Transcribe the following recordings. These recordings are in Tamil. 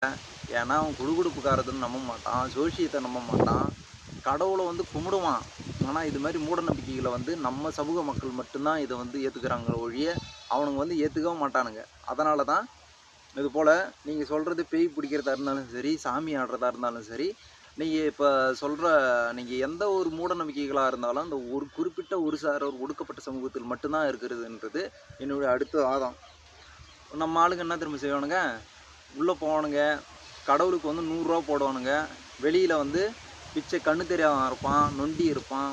ஏன்னா அவன் குடுகுடுப்புக்காரதுன்னு நம்ப மாட்டான், ஜோசியத்தை நம்ப மாட்டான், கடவுளை வந்து கும்பிடுவான். ஆனால் இது மாதிரி மூட நம்பிக்கைகளை வந்து நம்ம சமூக மக்கள் மட்டும்தான் இதை வந்து ஏற்றுக்கிறாங்க ஒழிய அவனுங்க வந்து ஏற்றுக்கவும் மாட்டானுங்க. அதனால தான் இது போல் நீங்கள் சொல்கிறது பேய் பிடிக்கிறதா இருந்தாலும் சரி, சாமி ஆடுறதா இருந்தாலும் சரி, நீங்கள் இப்போ சொல்கிற நீங்கள் எந்த ஒரு மூட நம்பிக்கைகளாக இருந்தாலும் அந்த ஒரு குறிப்பிட்ட ஒரு சாரோர் ஒடுக்கப்பட்ட சமூகத்தில் மட்டும்தான் இருக்கிறதுன்றது என்னுடைய அடுத்த வாதம். நம்ம ஆளுங்க என்ன திரும்ப செய்வானுங்க, உள்ளே போவானுங்க, கடவுளுக்கு வந்து 100 ரூபா போடுவானுங்க, வெளியில் வந்து பிச்சை கண்ணு தெரியாதவன் இருப்பான், நொண்டி இருப்பான்,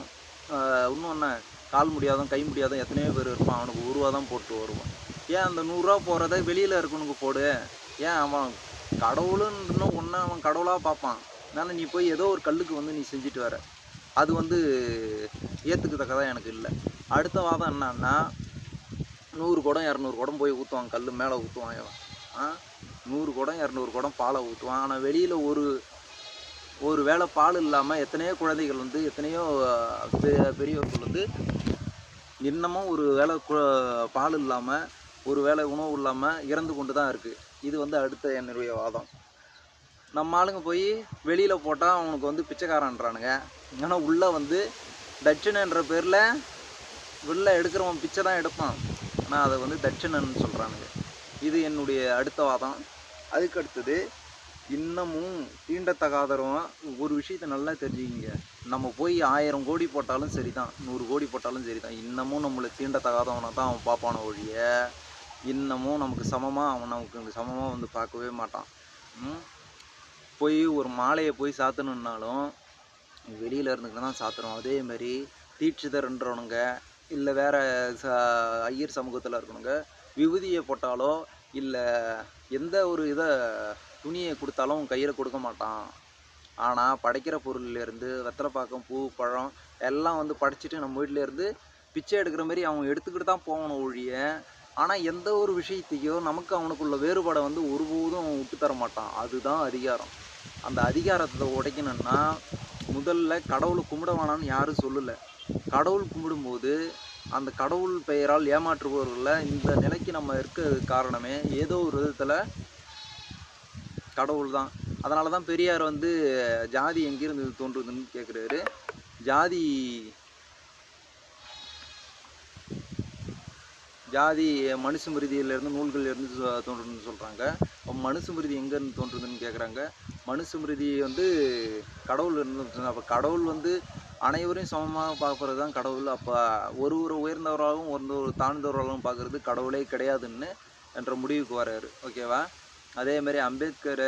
இன்னும் என்ன கால் முடியாதவன் கை முடியாதவன் எத்தனையோ பேர் இருப்பான், அவனுக்கு 1 ரூபா தான் போட்டு வருவான். ஏன் அந்த 100 ரூபா போகிறத வெளியில் இருக்கணுங்க போடு, ஏன் அவன் கடவுளுன்னு ஒன்று அவன் கடவுளாக பார்ப்பான். அதனால் நீ போய் ஏதோ ஒரு கல்லுக்கு வந்து நீ செஞ்சுட்டு வர, அது வந்து ஏற்றுக்கத்தக்கதான் எனக்கு இல்லை. அடுத்த வாதம் என்னன்னா, 100 குடம் 200 குடம் போய் ஊற்றுவான், கல் மேலே ஊற்றுவான் இவன். 100 குடம் 200 குடம் பாலை ஊற்றுவான். ஆனால் வெளியில் ஒரு வேளை பால் இல்லாமல் எத்தனையோ குழந்தைகள் வந்து எத்தனையோ பெரியவர்கள் வந்து இன்னமும் ஒரு வேளை பால் இல்லாமல் ஒரு வேளை உணவு இல்லாமல் இறந்து கொண்டு தான் இருக்குது. இது வந்து அடுத்த என்னுடைய வாதம். நம்ம ஆளுங்க போய் வெளியில் போட்டால் அவனுக்கு வந்து பிச்சைக்காரன்றானுங்க. ஆனால் உள்ளே வந்து தட்சிணன்ற பேரில் வெளில எடுக்கிறவன் பிச்சை தான் எடுப்பான், ஆனால் அதை வந்து தட்சிணன்னு சொல்கிறானுங்க. இது என்னுடைய அடுத்த வாதம். அதுக்கு அடுத்தது, இன்னமும் தீண்டத்தகாதவன் ஒரு விஷயத்தை நல்லா தெரிஞ்சுக்கிங்க. நம்ம போய் 1000 கோடி போட்டாலும் சரி தான், 100 கோடி போட்டாலும் சரி தான், இன்னமும் நம்மளை தீண்டத்தகாதவனை தான் அவன் பார்ப்பான ஒழிய இன்னமும் நமக்கு சமமாக அவன் நமக்கு சமமாக வந்து பார்க்கவே மாட்டான். போய் ஒரு மாலையை போய் சாத்தணுன்னாலும் வெளியில் இருந்துக்கிட்டு தான் சாத்துறோம். அதேமாரி தீட்சிதர்ன்றவனுங்க இல்லை வேறு ஐயர் சமூகத்தில் இருக்கணுங்க விபூதியை போட்டாலோ இல்லை எந்த ஒரு துணியை கொடுத்தாலும் கையில் கொடுக்க மாட்டான். ஆனால் படைக்கிற பொருள்லேருந்து வெத்தலைப்பாக்கம் பூ பழம் எல்லாம் வந்து படைச்சிட்டு நம்ம வீட்டிலேருந்து பிச்சை எடுக்கிற மாதிரி அவன் எடுத்துக்கிட்டு தான் போகணும் ஒழிய, ஆனால் எந்த ஒரு விஷயத்தையும் நமக்கு அவனுக்குள்ள வேறுபாடை வந்து ஒருபோதும் விட்டு தர மாட்டான். அதுதான் அதிகாரம். அந்த அதிகாரத்தை உடைக்கணும்னா முதல்ல கடவுளை கும்பிட வேணான்னு யாரும் சொல்லலை. கடவுள் கும்பிடும்போது அந்த கடவுள் பெயரால் ஏமாற்றுபவர்களில் இந்த நிலைக்கு நம்ம இருக்க காரணமே ஏதோ ஒரு விதத்தில் கடவுள் தான். அதனால தான் பெரியார் வந்து ஜாதி எங்கிருந்து தோன்றுதுன்னு கேட்குறாரு. ஜாதி மனுஸ்மிருதியிலேருந்து நூல்கள்லேருந்து தோன்றுதுன்னு சொல்கிறாங்க. மனுஸ்மிருதி எங்கேருந்து தோன்றுதுன்னு கேட்குறாங்க. மனுஸ்மிருதி வந்து கடவுள் இருந்து. அப்போ கடவுள் வந்து அனைவரையும் சமமாக பார்க்குறது தான் கடவுள். அப்போ ஒரு உயர்ந்தவராகவும் ஒரு தாழ்ந்தவராகவும் பார்க்குறது கடவுளே கிடையாதுன்னு என்ற முடிவுக்கு வர்றாரு. ஓகேவா? அதேமாதிரி அம்பேத்கர்